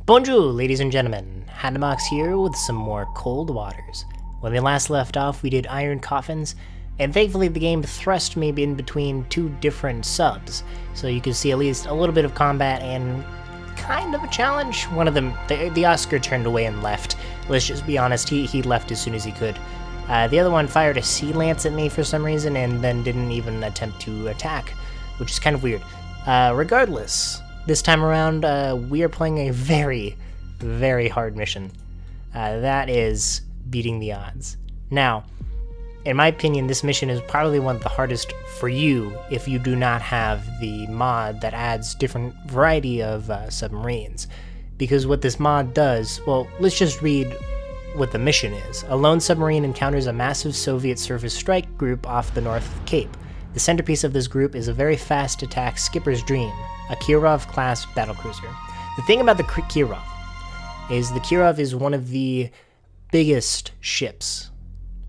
Bonjour, ladies and gentlemen. Handamox here with some more Cold Waters. When we last left off, we did Iron Coffins, and thankfully the game thrust me in between two different subs, so you could see at least a little bit of combat and kind of a challenge. One of them, the Oscar turned away and left. Let's just be honest, he left as soon as he could. The other one fired a sea lance at me for some reason and then didn't even attempt to attack, which is kind of weird. Regardless, this time around, we are playing a very, very hard mission. That is beating the odds. Now, in my opinion, this mission is probably one of the hardest for you if you do not have the mod that adds different variety of submarines. Because what this mod does, well, let's just read what the mission is. A lone submarine encounters a massive Soviet surface strike group off the North Cape. The centerpiece of this group is a very fast attack skipper's dream, a Kirov-class battlecruiser. The thing about the Kirov is the Kirov is one of the biggest ships,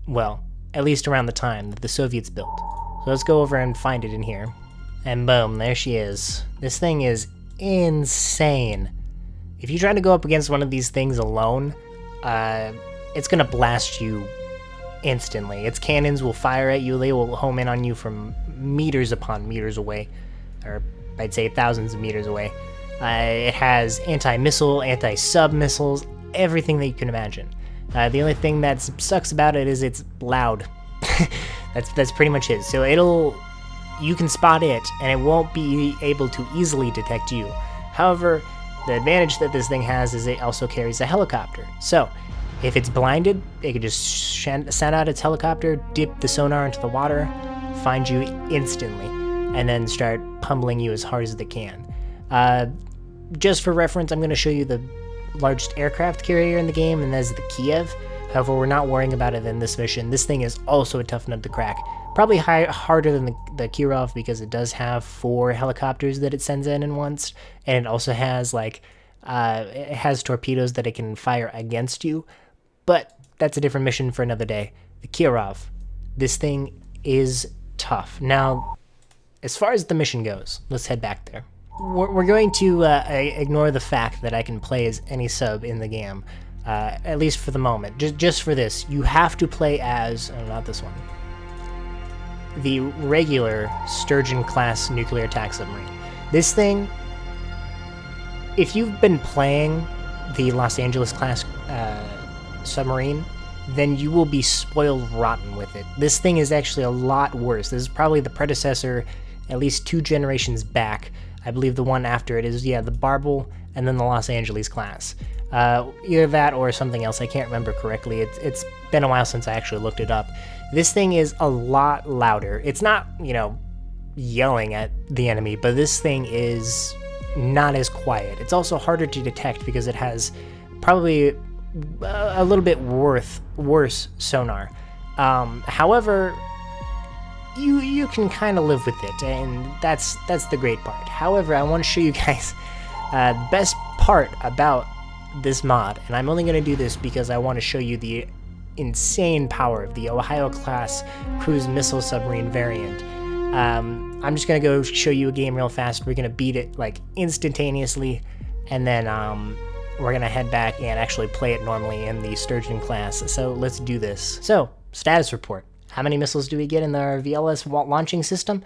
well, at least around the time that the Soviets built. So let's go over and find it in here. And boom, there she is. This thing is insane. If you try to go up against one of these things alone, it's gonna blast you instantly. Its cannons will fire at you, they will home in on you from meters upon meters away, or I'd say thousands of meters away. It has anti-missile, anti-sub missiles, everything that you can imagine. The only thing that sucks about it is it's loud. That's pretty much it. So you can spot it, and it won't be able to easily detect you. However, the advantage that this thing has is it also carries a helicopter. So, if it's blinded, it can just send out its helicopter, dip the sonar into the water, find you instantly, and then start pummeling you as hard as they can. Just for reference, I'm going to show you the largest aircraft carrier in the game, and that's the Kiev. However, we're not worrying about it in this mission. This thing is also a tough nut to crack. Probably harder than the Kirov because it does have 4 helicopters that it sends in once, and it also has it has torpedoes that it can fire against you. But that's a different mission for another day. The Kirov, this thing is tough. Now, as far as the mission goes, let's head back there. We're going to ignore the fact that I can play as any sub in the game, at least for the moment. Just for this, you have to play as, not this one, the regular Sturgeon-class nuclear attack submarine. This thing, if you've been playing the Los Angeles-class submarine, then you will be spoiled rotten with it. This thing is actually a lot worse. This is probably the predecessor, at least 2 generations back. I believe the one after it is, the Barbel, and then the Los Angeles class. Either that or something else, I can't remember correctly. It's been a while since I actually looked it up. This thing is a lot louder. It's not, yelling at the enemy, but this thing is not as quiet. It's also harder to detect because it has probably a little bit worse sonar. However, you can kind of live with it, and that's the great part. However, I want to show you guys the best part about this mod, and I'm only going to do this because I want to show you the insane power of the Ohio-class cruise missile submarine variant. I'm just going to go show you a game real fast. We're going to beat it instantaneously, and then we're going to head back and actually play it normally in the Sturgeon class. So let's do this. So, status report. How many missiles do we get in our VLS launching system?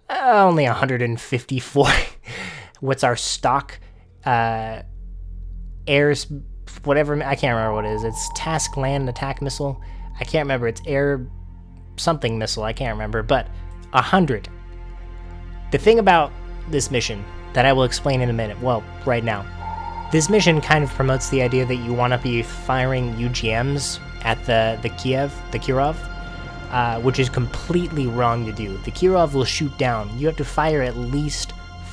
Only 154. What's our stock? Whatever, I can't remember what it is. It's task land attack missile. I can't remember. It's air something missile. I can't remember, but 100. The thing about this mission that I will explain in a minute, well, right now, this mission kind of promotes the idea that you want to be firing UGMs at the Kirov, which is completely wrong to do. The Kirov will shoot down. You have to fire at least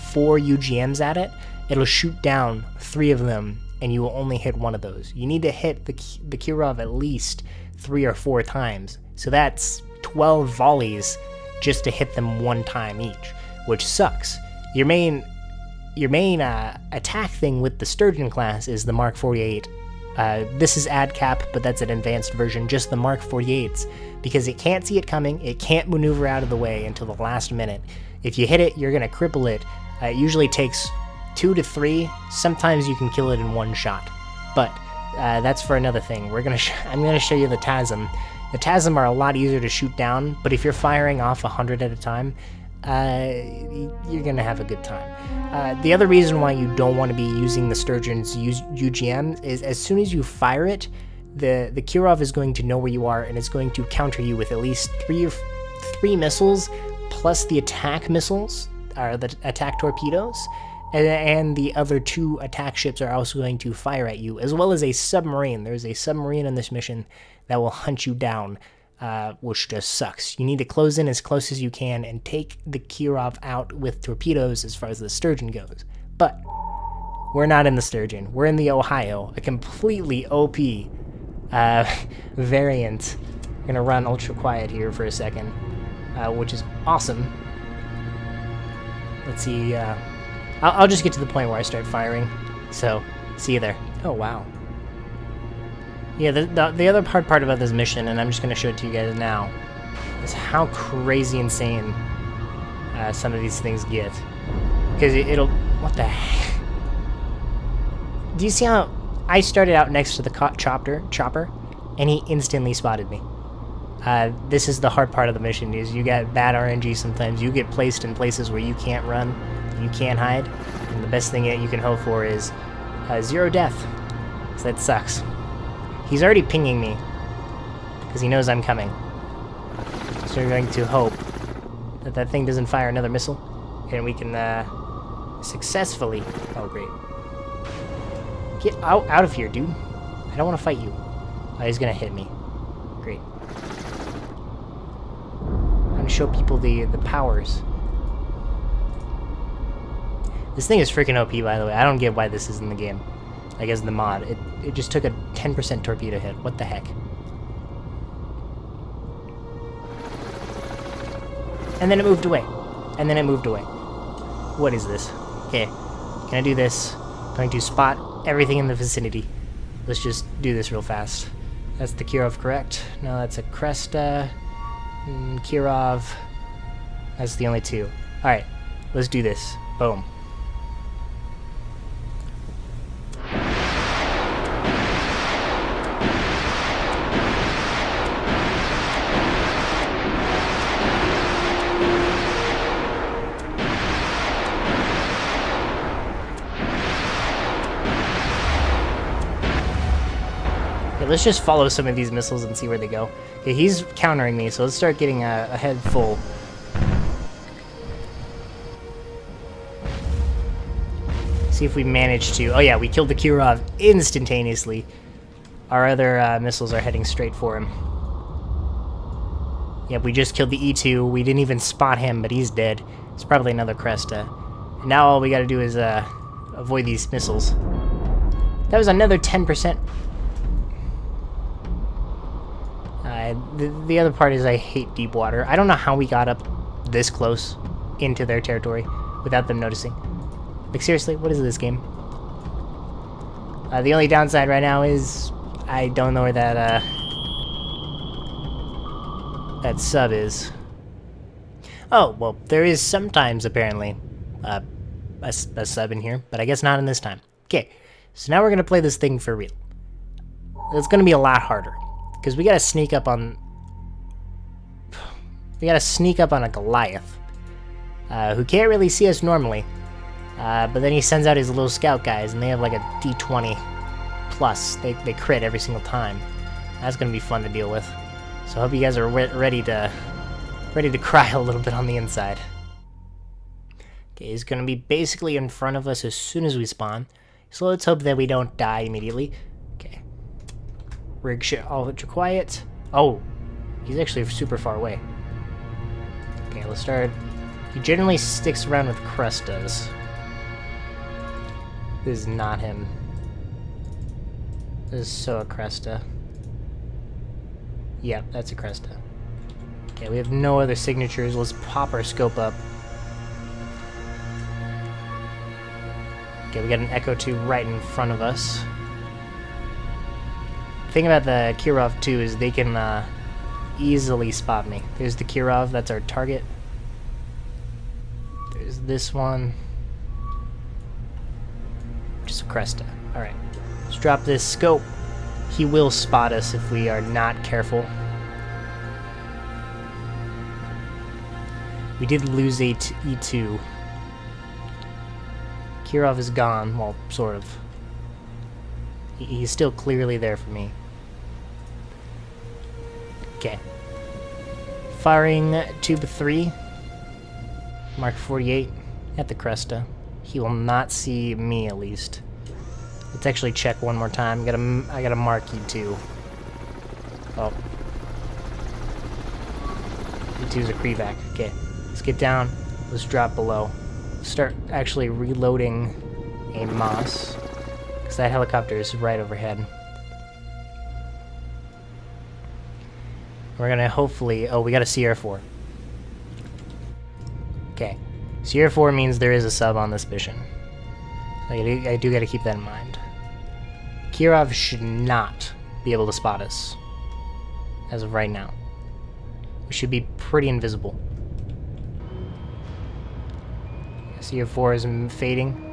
4 UGMs at it. It'll shoot down 3 of them, and you will only hit 1 of those. You need to hit the Kirov at least 3 or 4 times. So that's 12 volleys just to hit them 1 time each, which sucks. Your main attack thing with the Sturgeon class is the Mark 48. This is AdCap, but that's an advanced version, just the Mark 48s, because it can't see it coming, it can't maneuver out of the way until the last minute. If you hit it, you're going to cripple it. It usually takes 2 to 3, sometimes you can kill it in one shot. But that's for another thing. I'm gonna show you the TASM. The TASM are a lot easier to shoot down, but if you're firing off 100 at a time, you're gonna have a good time. The other reason why you don't want to be using the Sturgeon's UGM is as soon as you fire it, the Kirov is going to know where you are, and it's going to counter you with at least three missiles, plus the attack missiles, or the attack torpedoes, and the other 2 attack ships are also going to fire at you, as well as a submarine. There's a submarine in this mission that will hunt you down, which just sucks. You need to close in as close as you can and take the Kirov out with torpedoes as far as the Sturgeon goes. But we're not in the Sturgeon. We're in the Ohio, a completely OP variant. I'm gonna run ultra quiet here for a second, which is awesome. Let's see. I'll just get to the point where I start firing. So, see you there. Oh, wow. Yeah, the other hard part about this mission, and I'm just going to show it to you guys now, is how crazy insane some of these things get. Because it'll... What the heck? Do you see how I started out next to the chopper, and he instantly spotted me? This is the hard part of the mission, is you get bad RNG sometimes. You get placed in places where you can't run, you can't hide, and the best thing that you can hope for is 0 death. So that sucks. He's already pinging me, because he knows I'm coming. So we're going to hope that that thing doesn't fire another missile, and we can successfully... Oh, great. Get out of here, dude. I don't want to fight you. Oh, he's going to hit me. Great. I'm going to show people the powers. This thing is freaking OP, by the way. I don't get why this is in the game. Like, as the mod. It just took a 10% torpedo hit. What the heck? And then it moved away. And then it moved away. What is this? Okay. Can I do this? I'm going to spot everything in the vicinity. Let's just do this real fast. That's the Kirov, correct? No, that's a Cresta. Kirov. That's the only 2. Alright. Let's do this. Boom. Let's just follow some of these missiles and see where they go. Okay, he's countering me, so let's start getting a head full. See if we manage to... Oh yeah, we killed the Kirov instantaneously. Our other missiles are heading straight for him. Yep, we just killed the E2. We didn't even spot him, but he's dead. It's probably another Cresta. And now all we gotta do is avoid these missiles. That was another 10%. The other part is I hate deep water. I don't know how we got up this close into their territory without them noticing. Like, seriously, what is this game? The only downside right now is I don't know where that that sub is. Oh, well, there is sometimes, apparently, a sub in here, but I guess not in this time. Okay, so now we're going to play this thing for real. It's going to be a lot harder. Because we gotta sneak up on... We gotta sneak up on a Goliath. Who can't really see us normally. But then he sends out his little scout guys, and they have like a D20 plus. They crit every single time. That's gonna be fun to deal with. So I hope you guys are ready to cry a little bit on the inside. Okay, he's gonna be basically in front of us as soon as we spawn. So let's hope that we don't die immediately. Okay. Rig shit ultra quiet. Oh, he's actually super far away. Okay, let's start. He generally sticks around with Crestas. This is not him. This is so a Cresta. Yep, that's a Cresta. Okay, we have no other signatures. Let's pop our scope up. Okay, we got an Echo 2 right in front of us. The thing about the Kirov too is they can easily spot me. There's the Kirov, that's our target. There's this one. there's Cresta. Alright. Let's drop this scope. He will spot us if we are not careful. We did lose E2. Kirov is gone. Well, sort of. He's still clearly there for me. Okay. Firing tube 3. Mark 48 at the Cresta. He will not see me, at least. Let's actually check one more time. I gotta mark E2. Oh. E2 is a Krevac. Okay. Let's get down. Let's drop below. Start actually reloading a Moss. Because that helicopter is right overhead. We're gonna hopefully... Oh, we got a Sierra 4. Okay. Sierra 4 means there is a sub on this mission. So I do gotta keep that in mind. Kirov should not be able to spot us. As of right now. We should be pretty invisible. Sierra 4 is fading.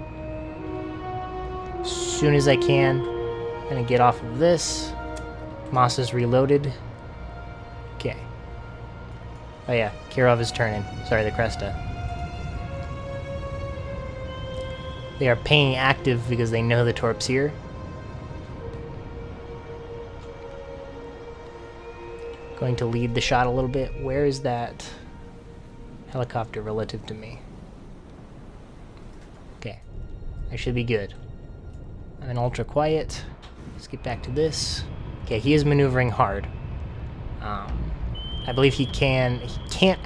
As soon as I can, I'm gonna get off of this. Moss is reloaded. Okay. Oh yeah, Kirov is turning. Sorry, the Cresta. They are paying active because they know the Torp's here. Going to lead the shot a little bit. Where is that helicopter relative to me? Okay. I should be good. I'm in ultra quiet. Let's get back to this. Okay, he is maneuvering hard. I believe he can't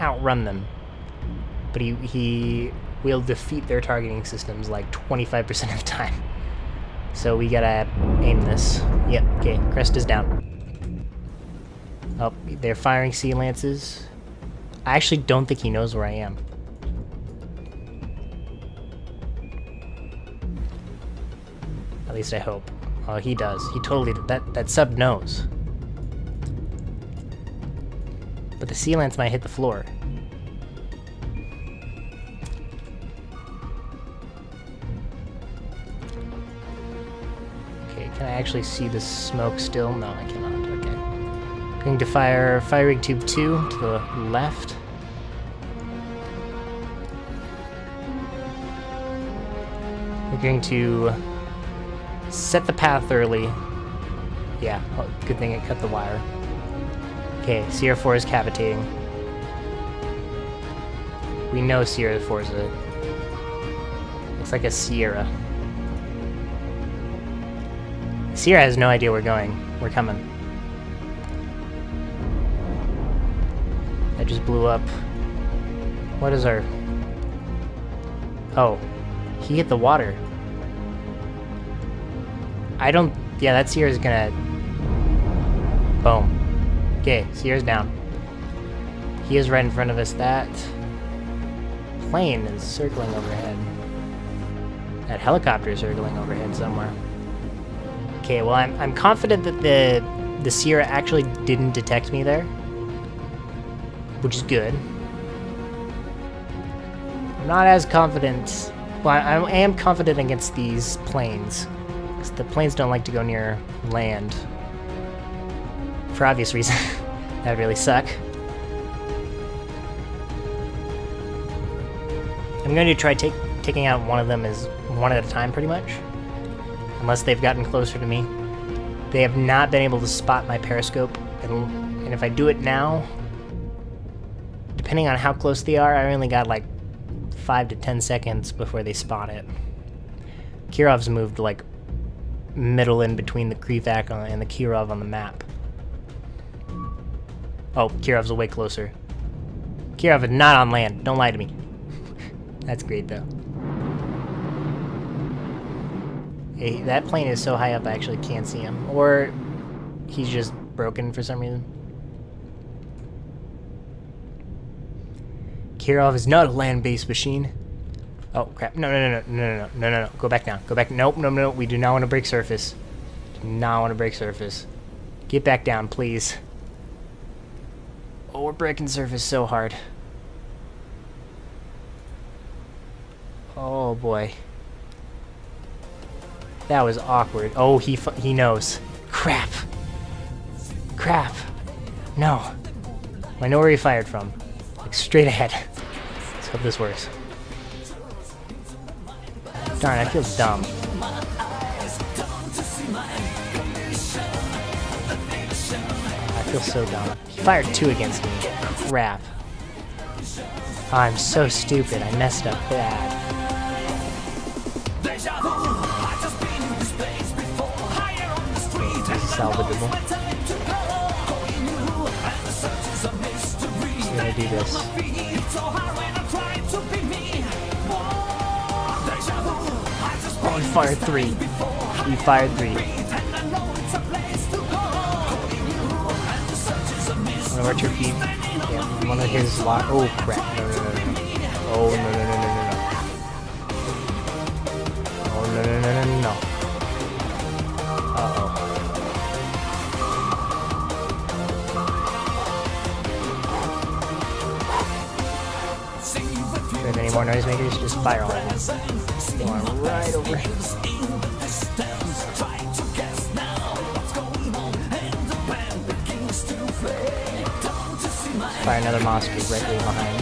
outrun them, but he will defeat their targeting systems like 25% of the time. So we gotta aim this. Yep, okay, Crest is down. Oh, they're firing sea lances. I actually don't think he knows where I am. At least I hope. Oh, he does. He totally... That sub knows. But the sea lance might hit the floor. Okay, can I actually see the smoke still? No, I cannot. Okay. Going to fire firing tube 2 to the left. We're going to set the path early. Yeah, oh, good thing it cut the wire. Okay, Sierra 4 is cavitating. We know Sierra 4 is looks like a Sierra. Sierra has no idea we're going. We're coming. That just blew up. What is our... Oh. He hit the water. I don't... Yeah, that Sierra's gonna... Boom. Okay, Sierra's down. He is right in front of us. That plane is circling overhead. That helicopter is circling overhead somewhere. Okay, well, I'm confident that the Sierra actually didn't detect me there, which is good. I'm not as confident. Well, I am confident against these planes, because the planes don't like to go near land. For obvious reason. That would really suck. I'm going to try taking out one of them as one at a time, pretty much. Unless they've gotten closer to me. They have not been able to spot my periscope, and if I do it now, depending on how close they are, I only got like 5 to 10 seconds before they spot it. Kirov's moved like middle in between the Krevac and the Kirov on the map. Oh, Kirov's way closer. Kirov is not on land. Don't lie to me. That's great, though. Hey, that plane is so high up I actually can't see him. Or he's just broken for some reason. Kirov is not a land-based machine. Oh, crap. No. Go back now. Go back. Nope. We do not want to break surface. Do not want to break surface. Get back down, please. Oh, we're breaking surface so hard. Oh, boy. That was awkward. Oh, he knows. Crap. Crap. No. I know where he fired from. Like, straight ahead. Let's hope this works. Darn, I feel dumb. I feel so dumb. He fired 2 against me. Crap. Oh, I'm so stupid. I messed up bad. Salvageable. So I'm gonna do this. Oh, he fired 3. He fired 3. One of our torpedoes. Yeah, one of his lock. Oh crap! No, no, no, no. Oh no, no, no, no, no, no. Oh no, no, no, no, no. Uh-oh. If you have any more noisemakers, just fire all of them. Go on right over here. Fire another monster directly behind.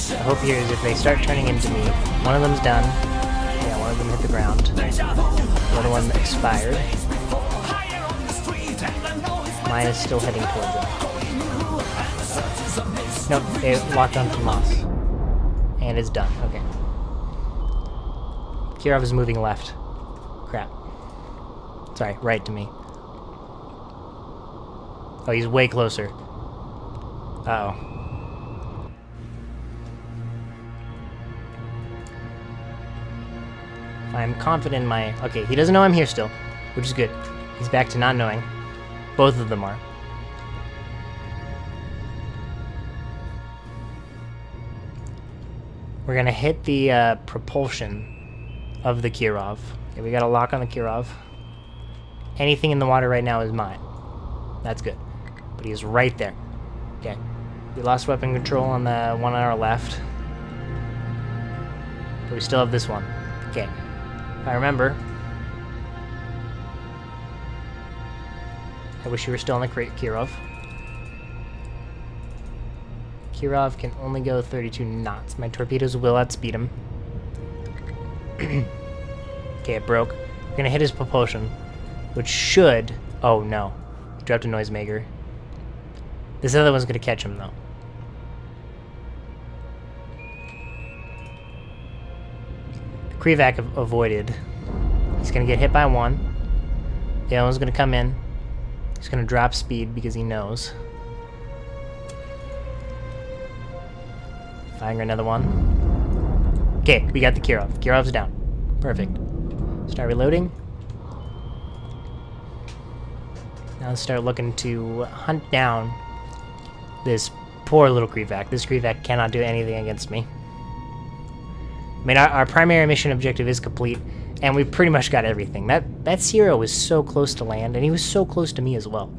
The hope here is if they start turning into me, one of them's done. Yeah, one of them hit the ground. The other one expired. Mine is still heading towards them. Nope, they locked onto Moss. And it's done. Okay. Kirov is moving left. Crap. Sorry, right to me. Oh, he's way closer. Uh-oh. I'm confident in my... Okay, he doesn't know I'm here still, which is good. He's back to not knowing. Both of them are. We're gonna hit the propulsion of the Kirov. Okay, we got a lock on the Kirov. Anything in the water right now is mine. That's good. But he is right there. Okay. We lost weapon control on the one on our left. But we still have this one. Okay. If I remember... I wish you were still on the Kirov. Kirov can only go 32 knots. My torpedoes will outspeed him. Okay, it broke. We're gonna hit his propulsion, which should... Oh no. He dropped a noisemaker. This other one's gonna catch him though. The Krivak avoided. He's gonna get hit by one. The other one's gonna come in. He's gonna drop speed because he knows. Firing another one. Okay, we got the Kirov. Kirov's down. Perfect. Start reloading. Now let's start looking to hunt down this poor little Krivak. This Krivak cannot do anything against me. I mean, our primary mission objective is complete, and we pretty much got everything. That Zero was so close to land, and he was so close to me as well.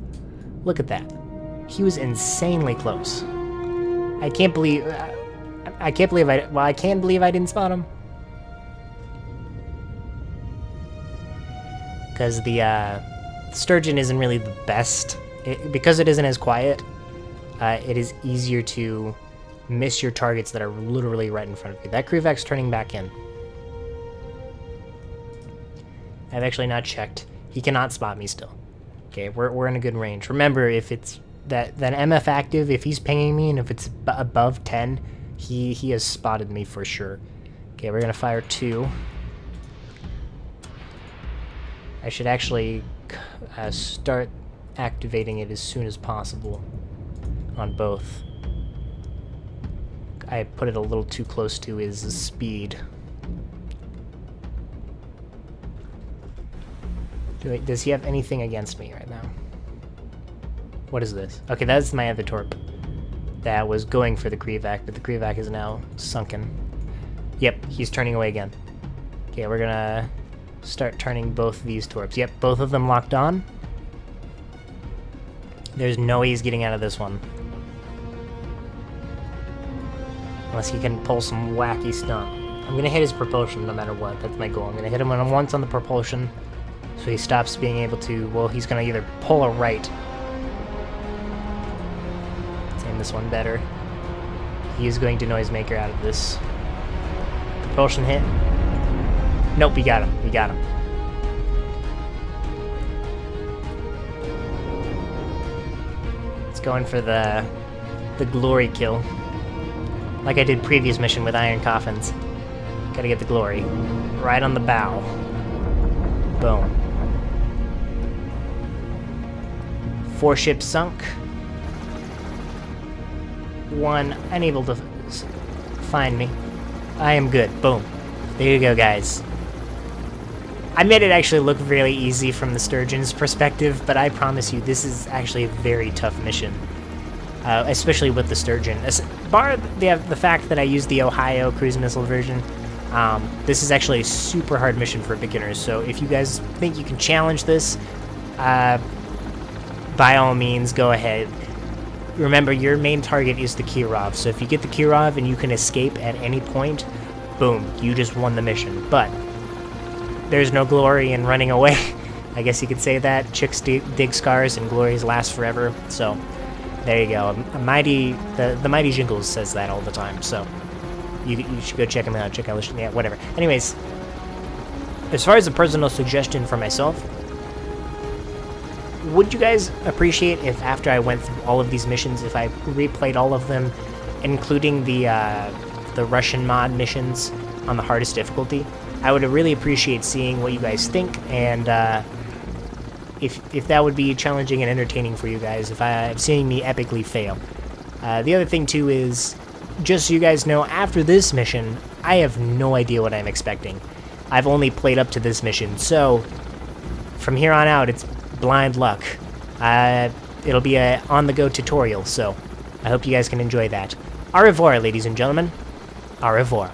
Look at that. He was insanely close. I can't believe... I can't believe I... Well, I can believe I didn't spot him. Because the Sturgeon isn't really the best. Because it isn't as quiet, it is easier to miss your targets that are literally right in front of you. That Krivak's turning back in. I've actually not checked. He cannot spot me still. Okay, we're in a good range. Remember, if it's that MF active, if he's pinging me and if it's above 10, he has spotted me for sure. Okay, we're gonna fire 2. I should actually start activating it as soon as possible on both. I put it a little too close to his speed. Does he have anything against me right now? What is this? Okay, that's my other torp. That was going for the Krivak, but the Krivak is now sunken. Yep, he's turning away again. Okay, we're gonna start turning both these torps. Yep, both of them locked on. There's no way he's getting out of this one. Unless he can pull some wacky stunt. I'm gonna hit his propulsion no matter what. That's my goal. I'm gonna hit him once on the propulsion, so he stops being able to. Well, he's gonna either pull or right. Let's aim this one better. He is going to noisemaker out of this. Propulsion hit. Nope, we got him. We got him. Let's go in for the glory kill. Like I did previous mission with iron coffins. Gotta get the glory. Right on the bow. Boom. 4 ships sunk. 1 unable to find me. I am good. Boom. There you go, guys. I made it actually look really easy from the Sturgeon's perspective, but I promise you, this is actually a very tough mission. Especially with the Sturgeon. Bar the fact that I used the Ohio cruise missile version, this is actually a super hard mission for beginners, so if you guys think you can challenge this, by all means, go ahead. Remember, your main target is the Kirov, so if you get the Kirov and you can escape at any point, boom, you just won the mission. But there's no glory in running away. I guess you could say that. Chicks dig scars and glories last forever, so there you go. The Mighty Jingles says that all the time, so you should go check him out. Check out, yeah, whatever. Anyways, as far as a personal suggestion for myself, would you guys appreciate if after I went through all of these missions, if I replayed all of them, including the Russian mod missions on the hardest difficulty? I would really appreciate seeing what you guys think, and if that would be challenging and entertaining for you guys, if seeing me epically fail. The other thing too is, just so you guys know, after this mission, I have no idea what I'm expecting. I've only played up to this mission, so from here on out, it's blind luck. It'll be a on-the-go tutorial, so I hope you guys can enjoy that. Au revoir, ladies and gentlemen. Au revoir.